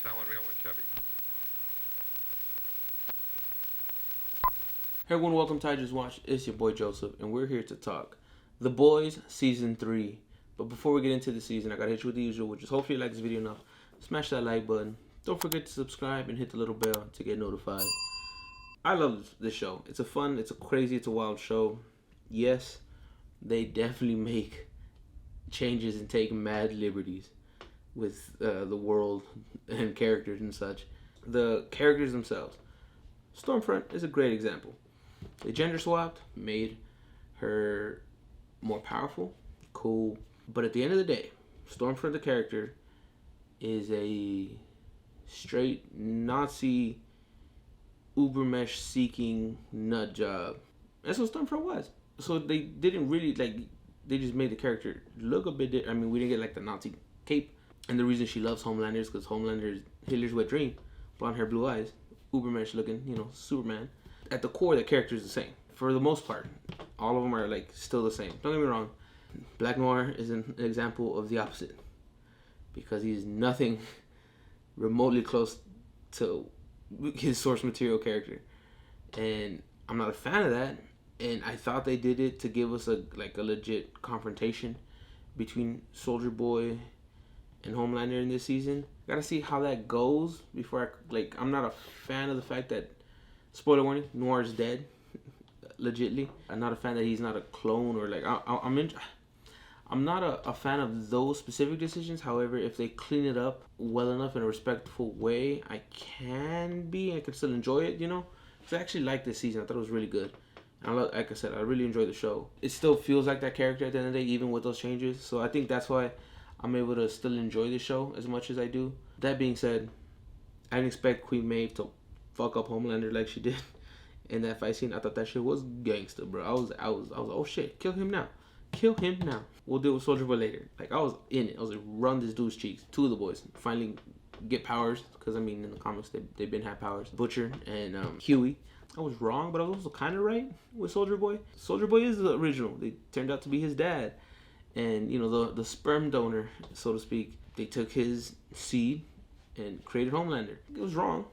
selling real one Chevy. Hey everyone, welcome to IJustWatched. It's your boy Joseph, and we're here to talk The Boys Season 3. But before we get into the season, I gotta hit you with the usual, which is hopefully you like this video enough. Smash that like button. Don't forget to subscribe and hit the little bell to get notified. I love this show. It's a fun, it's a crazy, it's a wild show. Yes, they definitely make changes and take mad liberties with the world and characters and such. The characters themselves. Stormfront is a great example. They gender swapped, made her more powerful, cool. But at the end of the day, Stormfront the character is a straight Nazi Ubermesh seeking nut job. That's what Stormfront was. So they didn't really they just made the character look a bit different. I mean, we didn't get like the Nazi cape. And the reason she loves Homelander is because Homelander is Hitler's wet dream. Blonde hair, blue eyes, Ubermesh looking, Superman. At the core, the character is the same. For the most part, all of them are still the same. Don't get me wrong. Black Noir is an example of the opposite. Because he's nothing remotely close to his source material character. And I'm not a fan of that. And I thought they did it to give us a legit confrontation between Soldier Boy and Homelander in this season. Gotta see how that goes before I'm not a fan of the fact that, spoiler warning, Noir is dead. Legitly. I'm not a fan that he's not a clone or I'm not a fan of those specific decisions. However, if they clean it up well enough in a respectful way, I can still enjoy it, Because I actually liked this season. I thought it was really good. And like I said, I really enjoyed the show. It still feels like that character at the end of the day, even with those changes. So I think that's why I'm able to still enjoy the show as much as I do. That being said, I didn't expect Queen Maeve to fuck up Homelander like she did in that fight scene. I thought that shit was gangster, bro. I was oh shit, kill him now. Kill him now. We'll deal with Soldier Boy later. I was in it. I was like, run this dude's cheeks. Two of the boys finally get powers, because in the comics they've been had powers. Butcher and Huey. I was wrong, but I was also kind of right with Soldier Boy. Soldier Boy is the original. They turned out to be his dad. And, the sperm donor, so to speak, they took his seed and created Homelander. It was wrong,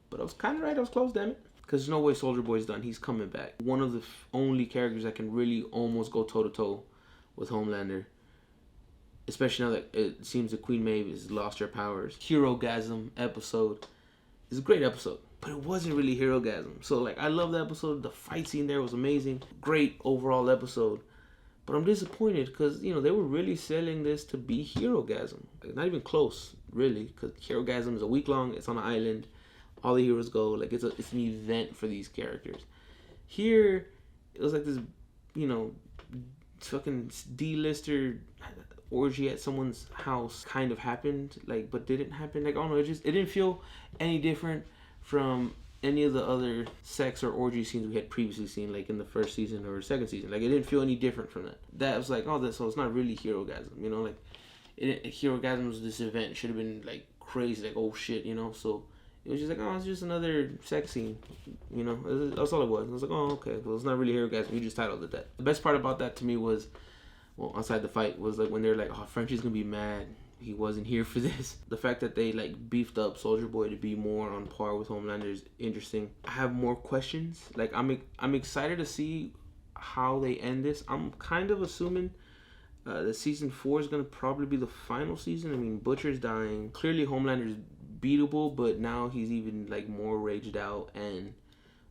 but I was kind of right. I was close, damn it. Because there's no way Soldier Boy's done. He's coming back. One of the only characters that can really almost go toe-to-toe with Homelander. Especially now that it seems that Queen Maeve has lost her powers. Hero-gasm episode is a great episode. But it wasn't really Hero-gasm. So, I love the episode. The fight scene there was amazing. Great overall episode. But I'm disappointed because, they were really selling this to be Hero-gasm. Not even close, really. Because Hero-gasm is a week long. It's on an island. All the heroes go. It's an event for these characters. Here, it was this, fucking D-lister orgy at someone's house kind of happened. But didn't happen. I don't know. It didn't feel any different from any of the other sex or orgy scenes we had previously seen, in the first season or second season. It didn't feel any different from that. That was so it's not really Hero-gasm, Hero-gasm was this event. It should have been, crazy, oh shit, So it was just it's just another sex scene, That's all it was. I was like, oh, okay, well, it's not really Hero-gasm. You just titled it that. The best part about that to me was, outside the fight, was, when they're like, oh, Frenchie's gonna be mad. He wasn't here for this. The fact that they beefed up Soldier Boy to be more on par with Homelander is interesting. I have more questions. I'm excited to see how they end this. I'm kind of assuming that season 4 is gonna probably be the final season. I mean, Butcher's dying. Clearly Homelander's beatable, but now he's even more raged out, and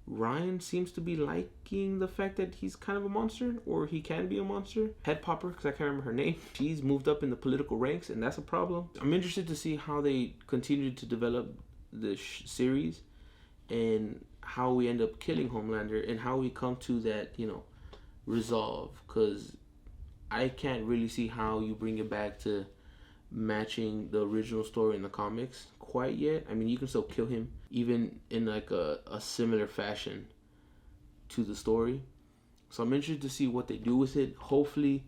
Ryan seems to be liking the fact that he's kind of a monster, or he can be a monster. Head Popper, because I can't remember her name. She's moved up in the political ranks, and that's a problem. I'm interested to see how they continue to develop the series, and how we end up killing Homelander, and how we come to that, resolve. Because I can't really see how you bring it back to matching the original story in the comics quite yet. I mean, you can still kill him, even in a similar fashion to the story. So I'm interested to see what they do with it. Hopefully,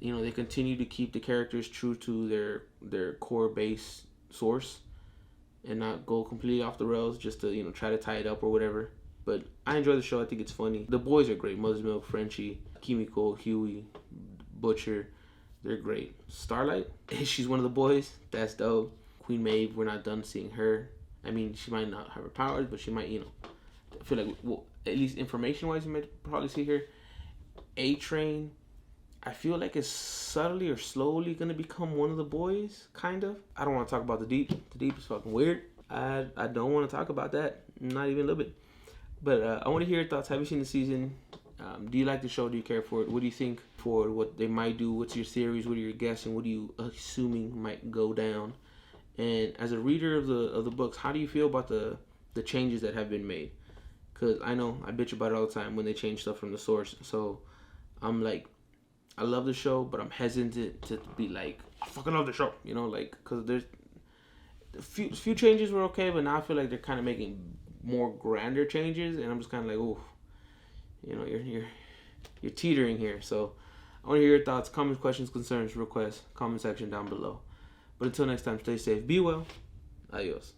they continue to keep the characters true to their core base source, and not go completely off the rails just to try to tie it up or whatever. But I enjoy the show. I think it's funny. The boys are great. Mother's Milk, Frenchie, Kimiko, Huey, Butcher. They're great. Starlight, she's one of the boys. That's dope. Queen Maeve, we're not done seeing her. I mean, she might not have her powers, but she might, I feel like, well, at least information-wise, you might probably see her. A-Train, I feel like it's subtly or slowly going to become one of the boys, kind of. I don't want to talk about the Deep. The Deep is fucking weird. I don't want to talk about that, not even a little bit. But I want to hear your thoughts. Have you seen the season? Do you like the show? Do you care for it? What do you think for what they might do? What's your theories? What are you guessing? What are you assuming might go down? And as a reader of the books, how do you feel about the changes that have been made? Because I know I bitch about it all the time when they change stuff from the source. So I'm like, I love the show, but I'm hesitant to be like, I fucking love the show. Because there's a few changes were okay, but now I feel like they're kind of making more grander changes, and I'm just kind of like, oh, you're teetering here. So I want to hear your thoughts, comments, questions, concerns, requests, comment section down below. But until next time, stay safe, be well, adios.